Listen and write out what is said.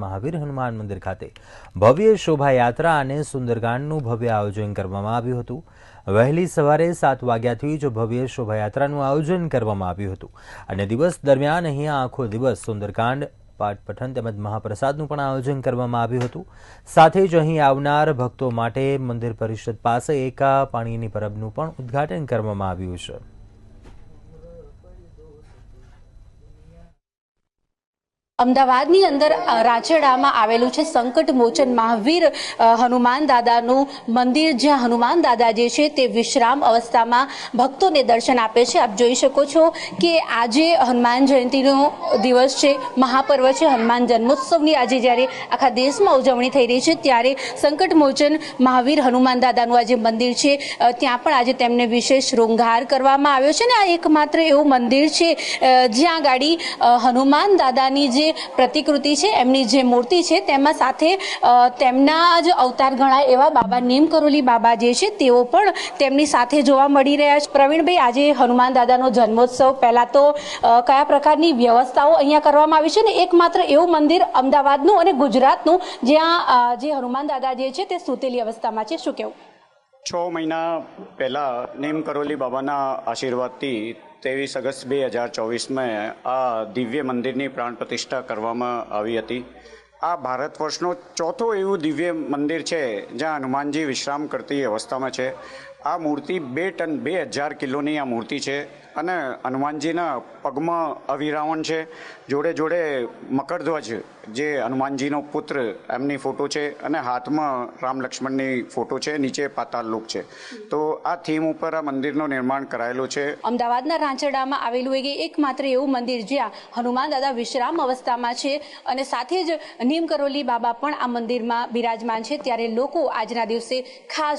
મહાવીર હનુમાન મંદિર ખાતે ભવ્ય શોભાયાત્રા અને સુંદરકાંડનું ભવ્ય આયોજન કરવામાં આવ્યું હતું। વહેલી સવારે 7 વાગ્યાથી જ ભવ્ય શોભાયાત્રાનું આયોજન કરવામાં આવ્યું હતું અને દિવસ દરમિયાન અહીંયા આખો દિવસ સુંદરકાંડ પાઠ પઠન તેમજ મહાપ્રસાદનું પણ આયોજન કરવામાં આવ્યું હતું। સાથે જ અહીં આવનાર ભક્તો માટે મંદિર પરિષદ પાસે એકા પાણીની પરબનું પણ ઉદ્ઘાટન કરવામાં આવ્યું છે। અમદાવાદની અંદર રાચેડામાં આવેલું છે સંકટ મોચન મહાવીર હનુમાન દાદાનું મંદિર, જ્યાં હનુમાન દાદા જે છે તે વિશ્રામ અવસ્થામાં ભક્તોને દર્શન આપે છે। આપ જોઈ શકો છો કે આજે હનુમાન જયંતિનો દિવસ છે, મહાપર્વ છે। હનુમાન જન્મોત્સવની આજે જ્યારે આખા દેશમાં ઉજવણી થઈ રહી છે, ત્યારે સંકટ મોચન મહાવીર હનુમાન દાદાનું આજે મંદિર છે, ત્યાં પણ આજે તેમને વિશેષ શૃંગાર કરવામાં આવ્યો છે। અને આ એકમાત્ર એવું મંદિર છે જ્યાં ગાડી હનુમાન દાદાની જે પ્રતિકૃતિ છે, એમની જે મૂર્તિ છે, તેમાં સાથે તેમના જ અવતાર ગણાય એવા બાબા નીમ કરોલી બાબા જે છે તેઓ પણ તેમની સાથે જોવા મળી રહ્યા છે। પ્રવીણભાઈ, આજે હનુમાન દાદાનો જન્મોત્સવ, પહેલા તો કયા પ્રકારની વ્યવસ્થાઓ અહીંયા કરવામાં આવી છે ને એકમાત્ર એવું મંદિર અમદાવાદનું અને ગુજરાતનું જ્યાં જે હનુમાન દાદા જે છે તે સૂતેલી અવસ્થામાં છે, શું કહેવું? 6 મહિના પહેલાં નીમ કરોલી બાબાના આશીર્વાદથી 23 ઓગસ્ટ 2024માં આ દિવ્ય મંદિરની પ્રાણ પ્રતિષ્ઠા કરવામાં આવી હતી। આ ભારત વર્ષનો ચોથો એવું દિવ્ય મંદિર છે જ્યાં હનુમાનજી વિશ્રામ કરતી અવસ્થામાં છે। આ મૂર્તિ 2 ટન 2000 કિલોની આ મૂર્તિ છે અને હનુમાનજીના પગમાં અવિરાવણ છે, જોડે જોડે મકરધ્વજ જે હનુમાનજીનો પુત્ર એમની ફોટો છે અને હાથમાં રામ લક્ષ્મણની ફોટો છે, નીચે પાતાળ લોક છે। તો આ થીમ ઉપર આ મંદિરનું નિર્માણ કરાયેલું છે। અમદાવાદના રાંચડામાં આવેલું એકમાત્ર એવું મંદિર જ્યાં હનુમાન દાદા વિશ્રામ અવસ્થામાં છે અને સાથે જ નીમ કરોલી બાબા પણ આ મંદિરમાં બિરાજમાન છે, ત્યારે લોકો આજના દિવસે ખાસ